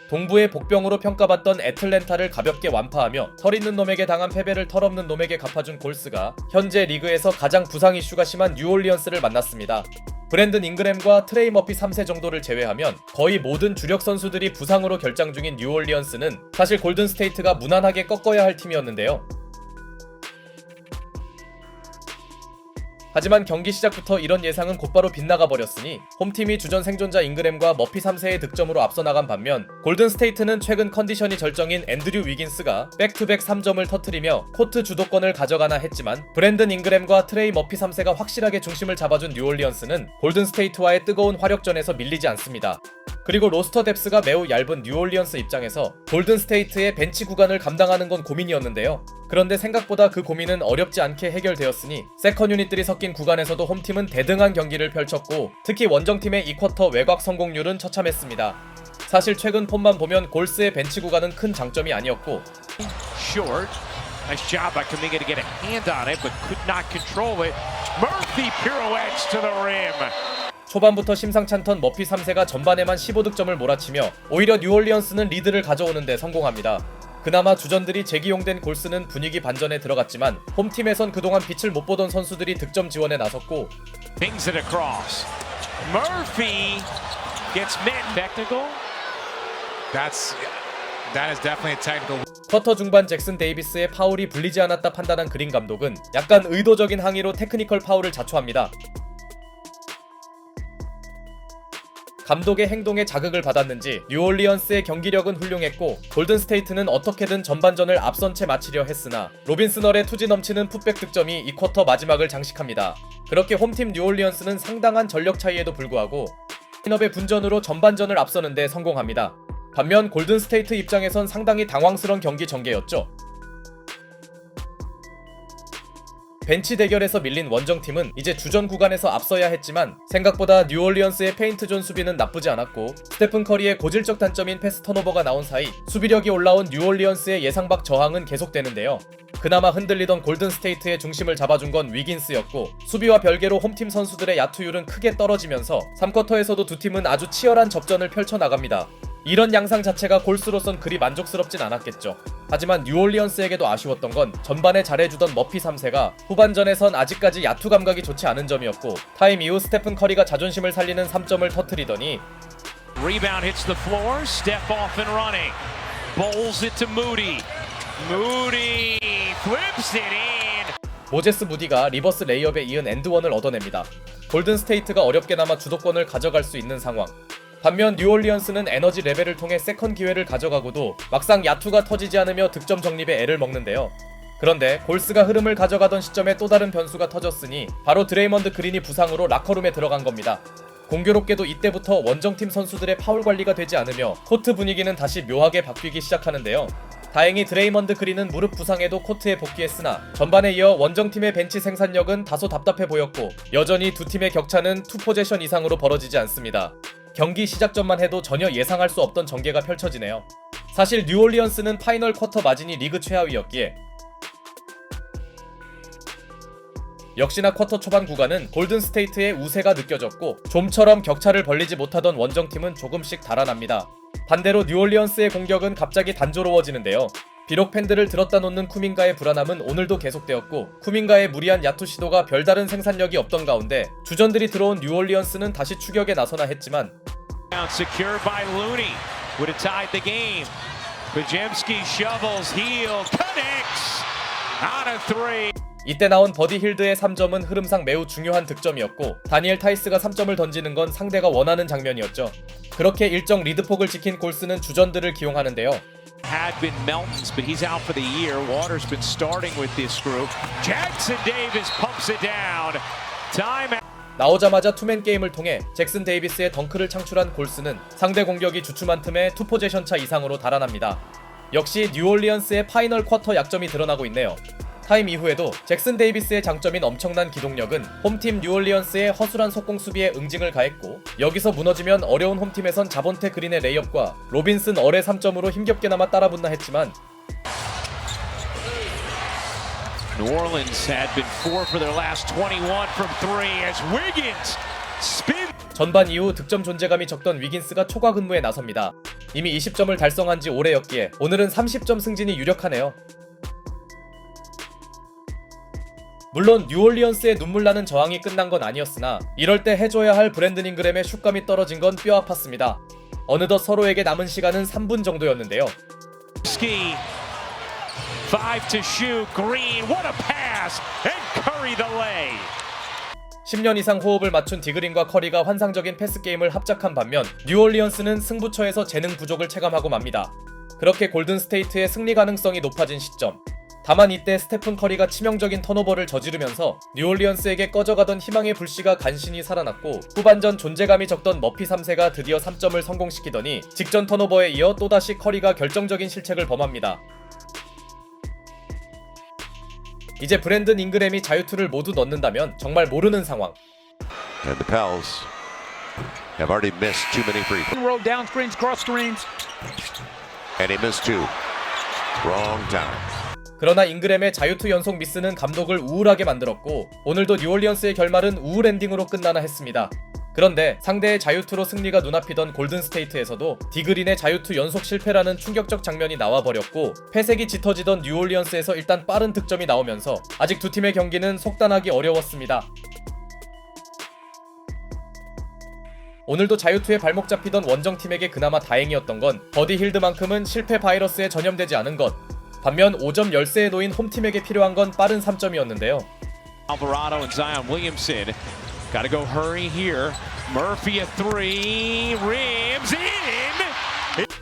동부의 복병으로 평가받던 애틀랜타를 가볍게 완파하며 털 있는 놈에게 당한 패배를 털없는 놈에게 갚아준 골스가 현재 리그에서 가장 부상 이슈가 심한 뉴올리언스를 만났습니다. 브랜든 잉그램과 트레이 머피 3세 정도를 제외하면 거의 모든 주력 선수들이 부상으로 결장 중인 뉴올리언스는 사실 골든스테이트가 무난하게 꺾어야 할 팀이었는데요. 하지만 경기 시작부터 이런 예상은 곧바로 빗나가 버렸으니 홈팀이 주전 생존자 잉그램과 머피 3세의 득점으로 앞서 나간 반면 골든스테이트는 최근 컨디션이 절정인 앤드류 위긴스가 백투백 3점을 터뜨리며 코트 주도권을 가져가나 했지만 브랜든 잉그램과 트레이 머피 3세가 확실하게 중심을 잡아준 뉴올리언스는 골든스테이트와의 뜨거운 화력전에서 밀리지 않습니다. 그리고 로스터 뎁스가 매우 얇은 뉴올리언스 입장에서 골든스테이트의 벤치 구간을 감당하는 건 고민이었는데요. 그런데 생각보다 그 고민은 어렵지 않게 해결되었으니 세컨 유닛들이 섞인 구간에서도 홈팀은 대등한 경기를 펼쳤고 특히 원정팀의 2쿼터 외곽 성공률은 처참했습니다. 사실 최근 폼만 보면 골스의 벤치 구간은 큰 장점이 아니었고 Short. Nice job by Kuminga to get a hand on it, but could not control it. Murphy pirouettes to the rim. 초반부터 심상찮던 머피 3세가 전반에만 15득점을 몰아치며 오히려 뉴올리언스는 리드를 가져오는데 성공합니다. 그나마 주전들이 재기용된 골스는 분위기 반전에 들어갔지만 홈팀에선 그동안 빛을 못 보던 선수들이 득점 지원에 나섰고 Pings it across. Murphy gets met. Technical. That is definitely a technical. 쿼터 중반 잭슨 데이비스의 파울이 불리지 않았다 판단한 그린 감독은 약간 의도적인 항의로 테크니컬 파울을 자초합니다. 감독의 행동에 자극을 받았는지 뉴올리언스의 경기력은 훌륭했고 골든스테이트는 어떻게든 전반전을 앞선 채 마치려 했으나 로빈스널의 투지 넘치는 풋백 득점이 이 쿼터 마지막을 장식합니다. 그렇게 홈팀 뉴올리언스는 상당한 전력 차이에도 불구하고 라인업의 분전으로 전반전을 앞서는데 성공합니다. 반면 골든스테이트 입장에선 상당히 당황스러운 경기 전개였죠. 벤치 대결에서 밀린 원정팀은 이제 주전 구간에서 앞서야 했지만 생각보다 뉴올리언스의 페인트존 수비는 나쁘지 않았고 스테픈 커리의 고질적 단점인 패스 턴오버가 나온 사이 수비력이 올라온 뉴올리언스의 예상 밖 저항은 계속되는데요. 그나마 흔들리던 골든스테이트의 중심을 잡아준 건 위긴스였고 수비와 별개로 홈팀 선수들의 야투율은 크게 떨어지면서 3쿼터에서도 두 팀은 아주 치열한 접전을 펼쳐나갑니다. 이런 양상 자체가 골스로선 그리 만족스럽진 않았겠죠. 하지만 뉴올리언스에게도 아쉬웠던 건 전반에 잘해주던 머피 3세가 후반전에선 아직까지 야투 감각이 좋지 않은 점이었고 타임 이후 스테픈 커리가 자존심을 살리는 3점을 터뜨리더니 Rebound hits the floor. Step off and running. Bowls it to Moody. Moody flips it in. 모제스 무디가 리버스 레이업에 이은 엔드원을 얻어냅니다. 골든스테이트가 어렵게나마 주도권을 가져갈 수 있는 상황. 반면 뉴올리언스는 에너지 레벨을 통해 세컨 기회를 가져가고도 막상 야투가 터지지 않으며 득점 정립에 애를 먹는데요. 그런데 골스가 흐름을 가져가던 시점에 또 다른 변수가 터졌으니 바로 드레이먼드 그린이 부상으로 라커룸에 들어간 겁니다. 공교롭게도 이때부터 원정팀 선수들의 파울 관리가 되지 않으며 코트 분위기는 다시 묘하게 바뀌기 시작하는데요. 다행히 드레이먼드 그린은 무릎 부상에도 코트에 복귀했으나 전반에 이어 원정팀의 벤치 생산력은 다소 답답해 보였고 여전히 두 팀의 격차는 2포제션 이상으로 벌어지지 않습니다. 경기 시작 전만 해도 전혀 예상할 수 없던 전개가 펼쳐지네요. 사실 뉴올리언스는 파이널 쿼터 마진이 리그 최하위였기에 역시나 쿼터 초반 구간은 골든스테이트의 우세가 느껴졌고 좀처럼 격차를 벌리지 못하던 원정팀은 조금씩 달아납니다. 반대로 뉴올리언스의 공격은 갑자기 단조로워지는데요. 비록 팬들을 들었다 놓는 쿠밍가의 불안함은 오늘도 계속되었고 쿠밍가의 무리한 야투 시도가 별다른 생산력이 없던 가운데 주전들이 들어온 뉴올리언스는 다시 추격에 나서나 했지만 Secured by Looney. Would have tied the game. Podziemski shovels, heel, connects. On a three. 이때 나온 버디 힐드의 3점은 흐름상 매우 중요한 득점이었고 다니엘 타이스가 3점을 던지는 건 상대가 원하는 장면이었죠. 그렇게 일정 리드폭을 지킨 골스는 주전들을 기용하는데요. Had been Melton's, but he's out for the year. Waters been starting with this group. Jackson Davis pumps it down. Time. 나오자마자 투맨 게임을 통해 잭슨 데이비스의 덩크를 창출한 골스는 상대 공격이 주춤한 틈에 2포제션 차 이상으로 달아납니다. 역시 뉴올리언스의 파이널 쿼터 약점이 드러나고 있네요. 타임 이후에도 잭슨 데이비스의 장점인 엄청난 기동력은 홈팀 뉴올리언스의 허술한 속공 수비에 응징을 가했고 여기서 무너지면 어려운 홈팀에선 자본테 그린의 레이업과 로빈슨 얼의 3점으로 힘겹게나마 따라붙나 했지만 New Orleans had been 4 for their last 21 from 3 as Wiggins spin. 전반 이후 득점 존재감이 적던 위긴스가 초과 근무에 나섭니다. 이미 20점을 달성한 지 오래였기에 오늘은 30점 승진이 유력하네요. 물론 뉴올리언스의 눈물나는 저항이 끝난 건 아니었으나 이럴 때 해줘야 할 브랜든 잉그램의 슛감이 떨어진 건 뼈 아팠습니다. 어느덧 서로에게 남은 시간은 3분 정도였는데요. Ski, 5 to shoot. Green, what a pass, and Curry the lay. 10년 이상 호흡을 맞춘 디그린과 커리가 환상적인 패스 게임을 합작한 반면 뉴올리언스는 승부처에서 재능 부족을 체감하고 맙니다. 그렇게 골든스테이트의 승리 가능성이 높아진 시점. 다만 이때 스테픈 커리가 치명적인 턴오버를 저지르면서 뉴올리언스에게 꺼져가던 희망의 불씨가 간신히 살아났고 후반전 존재감이 적던 머피 3세가 드디어 3점을 성공시키더니 직전 턴오버에 이어 또다시 커리가 결정적인 실책을 범합니다. 이제 브랜든 잉그램이 자유투를 모두 넣는다면 정말 모르는 상황. And the Pels have already missed too many free throws. Roll down screens, cross screens. And he missed two. Wrong time. 그러나 잉그램의 자유투 연속 미스는 감독을 우울하게 만들었고 오늘도 뉴올리언스의 결말은 우울 엔딩으로 끝나나 했습니다. 그런데 상대의 자유투로 승리가 눈앞이던 골든스테이트에서도 디그린의 자유투 연속 실패라는 충격적 장면이 나와버렸고 패색이 짙어지던 뉴올리언스에서 일단 빠른 득점이 나오면서 아직 두 팀의 경기는 속단하기 어려웠습니다. 오늘도 자유투에 발목 잡히던 원정팀에게 그나마 다행이었던 건 버디 힐드만큼은 실패 바이러스에 전염되지 않은 것. 반면 5점 열세에 놓인 홈팀에게 필요한 건 빠른 3점이었는데요. Alvarado and Zion Williamson. Gotta go hurry here. Murphy a three. Rims in.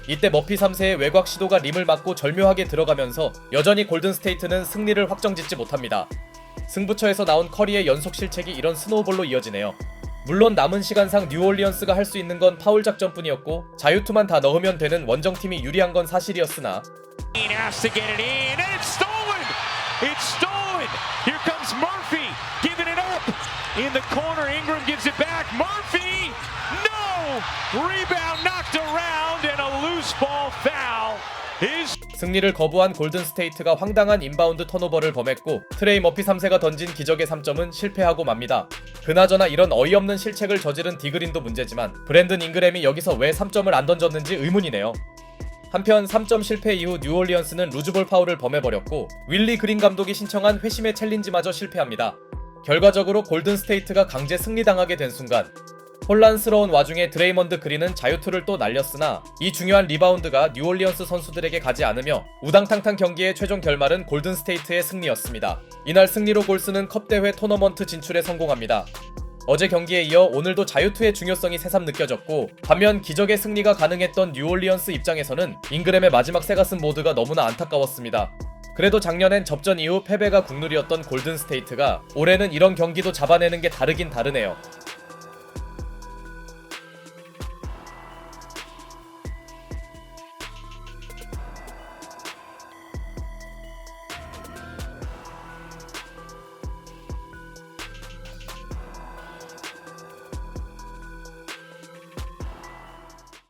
이때 머피 3세의 외곽 시도가 림을 맞고 절묘하게 들어가면서 여전히 골든스테이트는 승리를 확정짓지 못합니다. 승부처에서 나온 커리의 연속 실책이 이런 스노우볼로 이어지네요. 물론 남은 시간상 뉴올리언스가 할 수 있는 건 파울 작전뿐이었고 자유투만 다 넣으면 되는 원정팀이 유리한 건 사실이었으나 Has to get it in, and it's stolen. It's stolen. Here comes Murphy, giving it up in the corner. Ingram gives it back. Murphy, no rebound, knocked around, and a loose ball foul. 승리를 거부한 골든스테이트가 황당한 인바운드 턴오버를 범했고 트레이 머피 3세가 던진 기적의 3점은 실패하고 맙니다. 그나저나 이런 어이없는 실책을 저지른 디그린도 문제지만 브랜든 잉그램이 여기서 왜 3점을 안 던졌는지 의문이네요. 한편 3점 실패 이후 뉴올리언스는 루즈볼 파울을 범해버렸고 윌리 그린 감독이 신청한 회심의 챌린지마저 실패합니다. 결과적으로 골든스테이트가 강제 승리당하게 된 순간 혼란스러운 와중에 드레이먼드 그린은 자유투를 또 날렸으나 이 중요한 리바운드가 뉴올리언스 선수들에게 가지 않으며 우당탕탕 경기의 최종 결말은 골든스테이트의 승리였습니다. 이날 승리로 골스는 컵대회 토너먼트 진출에 성공합니다. 어제 경기에 이어 오늘도 자유투의 중요성이 새삼 느껴졌고 반면 기적의 승리가 가능했던 뉴올리언스 입장에서는 잉그램의 마지막 새가슴 모드가 너무나 안타까웠습니다. 그래도 작년엔 접전 이후 패배가 국룰이었던 골든스테이트가 올해는 이런 경기도 잡아내는 게 다르긴 다르네요.